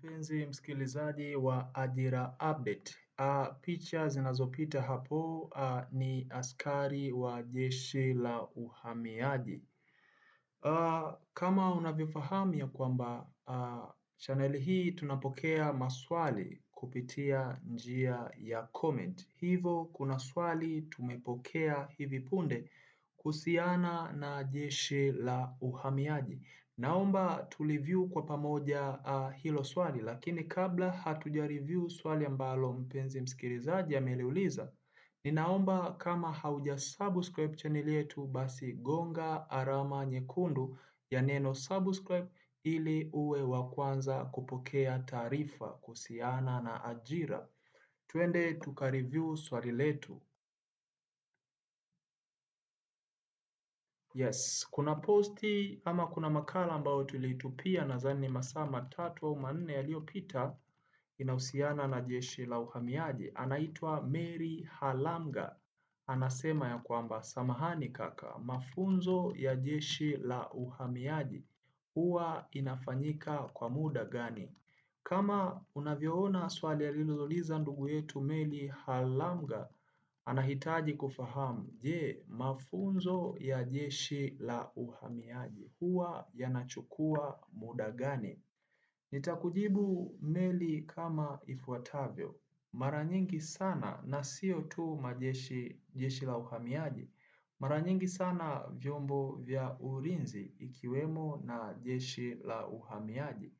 Mpenzi msikilizaji wa Ajira Update. Picha zinazopita hapo ni askari wa jeshi la uhamiaji. Kama unavyofahamu ya kwamba chaneli hii tunapokea maswali kupitia njia ya comment. Hivyo kuna swali tumepokea hivi punde kuhusiana na jeshi la uhamiaji. Naomba tureview kwa pamoja hilo swali, lakini kabla hatujareview swali ambalo mpenzi msikilizaji ameliuliza, ninaomba kama haujasubscribe channel yetu basi gonga alama nyekundu ya neno subscribe ili uwe wa kwanza kupokea taarifa kuhusiana na ajira. Twende tukareview swali letu. Yes, kuna posti ama kuna makala ambayo tulitupia nadhani ni masaa matatu au manne yaliyopita, inahusiana na jeshi la uhamiaji. Anaitwa Mary Halamga. Anasema ya kwamba samahani kaka, mafunzo ya jeshi la uhamiaji huwa inafanyika kwa muda gani? Kama unavyoona swali alilouliza ndugu yetu Mary Halamga anahitaji kufahamu, je, mafunzo ya jeshi la uhamiaji huwa yanachukua muda gani? Nitakujibu Mary kama ifuatavyo. Mara nyingi sana, na sio tu jeshi la uhamiaji, mara nyingi sana vyombo vya ulinzi ikiwemo na jeshi la uhamiaji,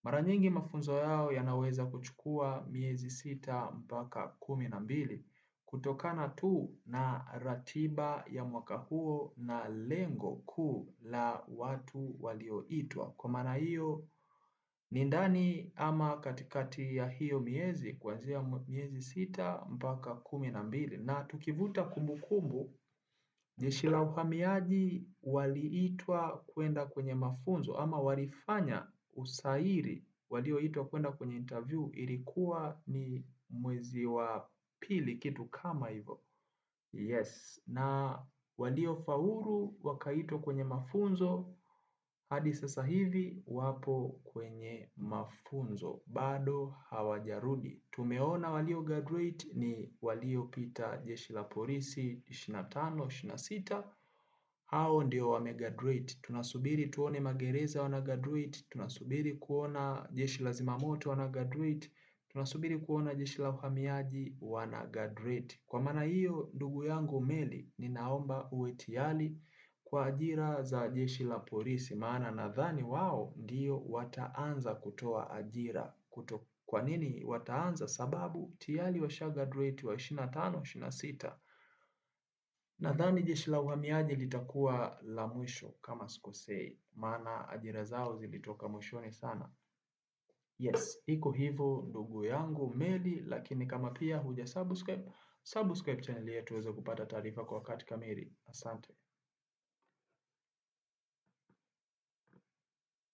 mara nyingi mafunzo yao yanaweza kuchukua miezi 6 mpaka 12 kutokana tu na ratiba ya mwaka huo na lengo kuu la watu walioitwa. Kwa maana hiyo ni ndani ama katikati ya hiyo miezi, kuanzia miezi 6 mpaka 12. Na tukivuta kumbukumbu, jeshi la uhamiaji waliitwa kwenda kwenye mafunzo ama walifanya usaili, walioitwa kwenda kwenye interview ilikuwa ni mwezi wa pili, kitu kama hivyo. Yes, na waliofaulu wakaitwa kwenye mafunzo hadi sasa hivi wapo kwenye mafunzo, bado hawajarudi. Tumeona walio graduate ni waliopita jeshi la polisi 25, 26, hao ndio wamegraduate. Tunasubiri tuone magereza wana graduate, tunasubiri kuona jeshi la zimamoto wana graduate, tunasubiri kuona jeshi la uhamiaji wana graduate. Kwa maana hiyo ndugu yangu Mary, ninaomba uwe tayari kwa ajira za jeshi la polisi, maana nadhani wao ndio wataanza kutoa ajira. Kwa nini wataanza? Sababu tayari washa graduate wa 25, 26. Nadhani jeshi la uhamiaji litakuwa la mwisho kama sikosei, maana ajira zao zilitoka mwishoni sana. Yes, iko hivyo ndugu yangu Mary, lakini kama pia hujasubscribe, subscribe channel yetu uweze kupata taarifa kwa wakati kamili. Asante.